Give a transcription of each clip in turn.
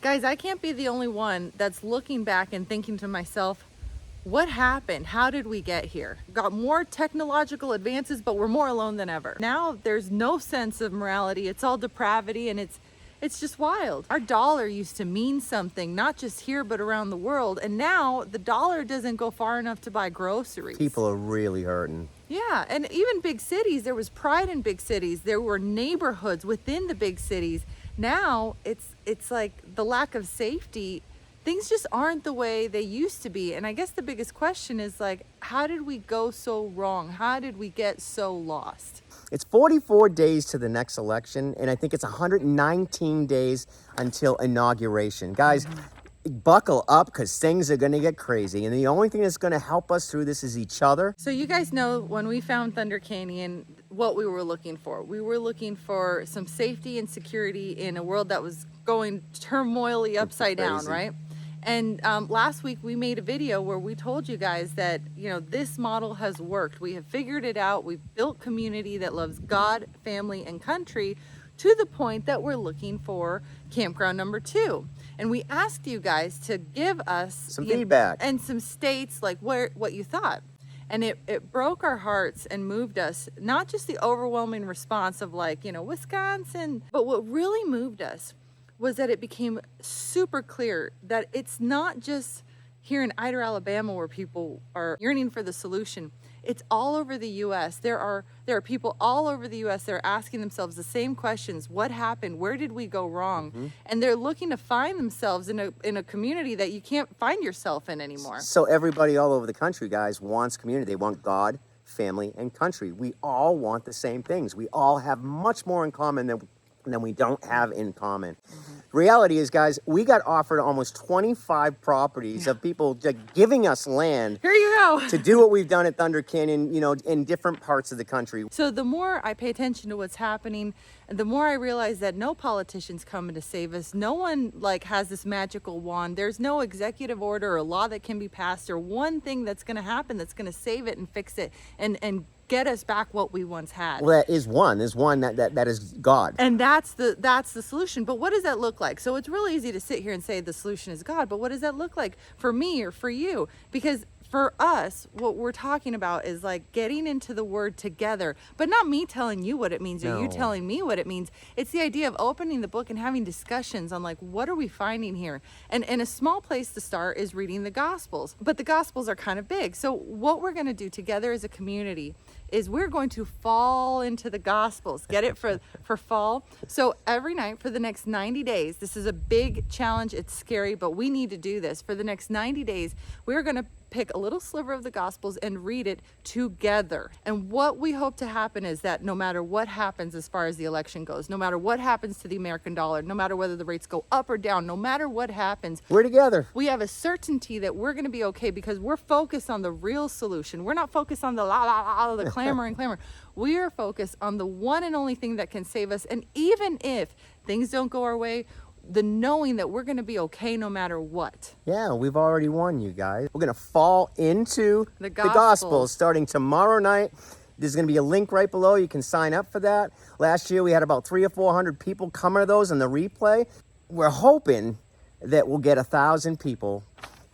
Guys, I can't be the only one that's looking back and thinking to myself, what happened? How did we get here? Got more technological advances, but we're more alone than ever. Now there's no sense of morality. It's all depravity, and it's just wild. Our dollar used to mean something, not just here, but around the world. And now the dollar doesn't go far enough to buy groceries. People are really hurting. Yeah, and even big cities, there was pride in big cities. There were neighborhoods within the big cities. Now it's like the lack of safety. Things just aren't the way they used to be. And I guess the biggest question is like, how did we go so wrong? How did we get so lost? It's 44 days to the next election, and I think it's 119 days until inauguration. Guys, buckle up because things are going to get crazy. And the only thing that's going to help us through this is each other. So you guys know when we found Thunder Canyon, what we were looking for. We were looking for some safety and security in a world that was going turmoily upside down, right? And last week we made a video where we told you guys that, you know, this model has worked. We have figured it out. We've built community that loves God, family, and country to the point that we're looking for campground number 2. And we asked you guys to give us some feedback and some states like what you thought. And it broke our hearts and moved us, not just the overwhelming response of like, you know, Wisconsin, but what really moved us was that it became super clear that it's not just here in Ider, Alabama, where people are yearning for the solution. It's all over the U.S. There are people all over the U.S. that are asking themselves the same questions. What happened? Where did we go wrong? And they're looking to find themselves in a community that you can't find yourself in anymore. So everybody all over the country, guys, wants community. They want God, family, and country. We all want the same things. We all have much more in common than we don't have in common. Reality is, guys, we got offered almost 25 properties of people giving us land. Here you go. To do what we've done at Thunder Canyon, you know, in different parts of the country. So the more I pay attention to what's happening, the more I realize that no politician's coming to save us. No one like has this magical wand. There's no executive order or law that can be passed or one thing that's going to happen that's going to save it and fix it and get us back what we once had. Well, that is one. There's one that is God. And that's the solution. But what does that look like? So it's really easy to sit here and say the solution is God, but what does that look like for me or for you? Because for us, what we're talking about is like getting into the word together, but not me telling you what it means or you telling me what it means. It's the idea of opening the book and having discussions on like, what are we finding here? And a small place to start is reading the Gospels, but the Gospels are kind of big. So what we're going to do together as a community is we're going to fall into the Gospels. Get it for fall? So every night for the next 90 days, this is a big challenge. It's scary, but we need to do this. For the next 90 days, we're going to pick a little sliver of the Gospels and read it together. And what we hope to happen is that no matter what happens as far as the election goes, no matter what happens to the American dollar, no matter whether the rates go up or down, no matter what happens, we're together. We have a certainty that we're going to be okay because we're focused on the real solution. We're not focused on the the clamor and clamor. We are focused on the one and only thing that can save us. And even if things don't go our way, the knowing that we're going to be okay no matter what. Yeah, we've already won, you guys. We're going to fall into the Gospels starting tomorrow night. There's going to be a link right below. You can sign up for that. Last year, we had about 300 or 400 people come to those in the replay. We're hoping that we'll get 1,000 people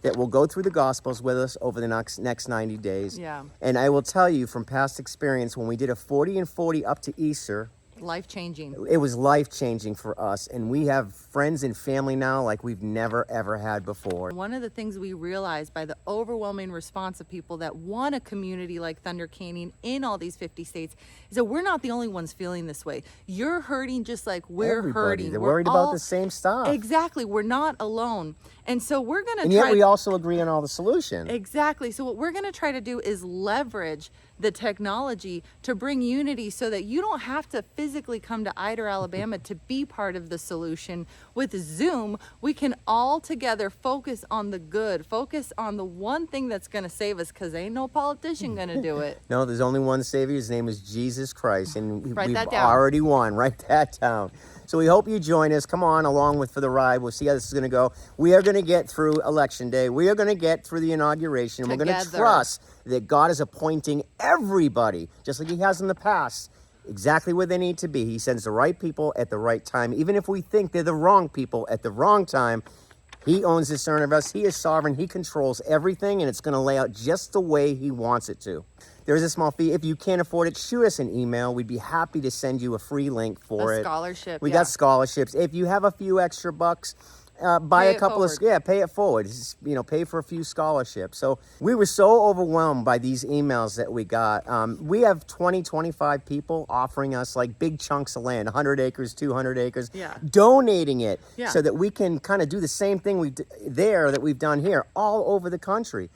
that will go through the Gospels with us over the next 90 days. Yeah. And I will tell you from past experience, when we did a 40 and 40 up to Easter, life-changing. It was life-changing for us, and we have friends and family now like we've never ever had before. One of the things we realized by the overwhelming response of people that want a community like Thunder Canyon in all these 50 states is that we're not the only ones feeling this way. You're hurting just like we're hurting. They're worried about the same stuff. Exactly. We're not alone. And so we're going to And yet we also agree on all the solution. Exactly. So what we're going to try to do is leverage the technology to bring unity so that you don't have to physically come to Ider, Alabama to be part of the solution. With Zoom, we can all together focus on the good, focus on the one thing that's going to save us, because ain't no politician going to do it. No, there's only one Savior. His name is Jesus Christ, and we've already won. Write that down. So we hope you join us. Come on along for the ride. We'll see how this is going to go. We are going to get through Election Day. We are going to get through the inauguration. Together. We're going to trust that God is appointing everybody, just like he has in the past, exactly where they need to be. He sends the right people at the right time. Even if we think they're the wrong people at the wrong time, he owns this universe. He is sovereign. He controls everything, and it's going to lay out just the way he wants it to. There is a small fee. If you can't afford it, shoot us an email. We'd be happy to send you a free link for it. A scholarship. We got scholarships. If you have a few extra bucks, buy a couple of, pay it forward. Just, pay for a few scholarships. So we were so overwhelmed by these emails that we got. We have 25 people offering us like big chunks of land, 100 acres, 200 acres, donating it so that we can kind of do the same thing that we've done here all over the country.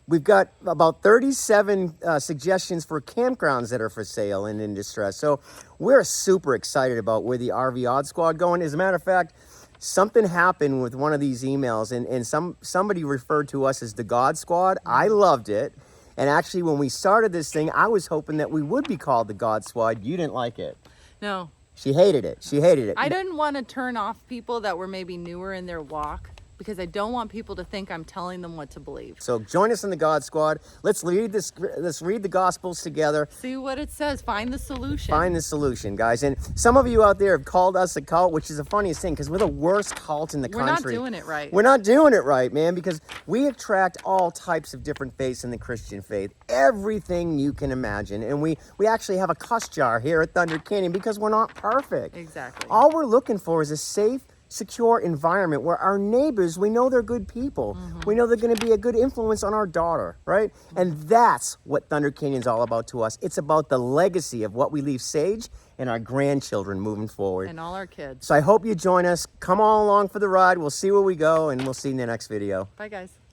We've got about 37 suggestions for campgrounds that are for sale and in distress. So we're super excited about where the RV Odd Squad going. As a matter of fact, something happened with one of these emails, and somebody referred to us as the God Squad. I loved it. And actually, when we started this thing, I was hoping that we would be called the God Squad. You didn't like it. No. She hated it. She hated it. I didn't want to turn off people that were maybe newer in their walk, because I don't want people to think I'm telling them what to believe. So join us in the God Squad. Let's read the Gospels together. See what it says. Find the solution. Find the solution, guys. And some of you out there have called us a cult, which is the funniest thing, because we're the worst cult in the country. We're not doing it right. We're not doing it right, man, because we attract all types of different faiths in the Christian faith. Everything you can imagine. And we actually have a cuss jar here at Thunder Canyon because we're not perfect. Exactly. All we're looking for is a safe, secure environment where our neighbors, we know they're good people. We know they're going to be a good influence on our daughter, right? And that's what Thunder Canyon's all about to us. It's about the legacy of what we leave Sage and our grandchildren moving forward. And all our kids. So I hope you join us. Come all along for the ride. We'll see where we go, and we'll see you in the next video. Bye, guys.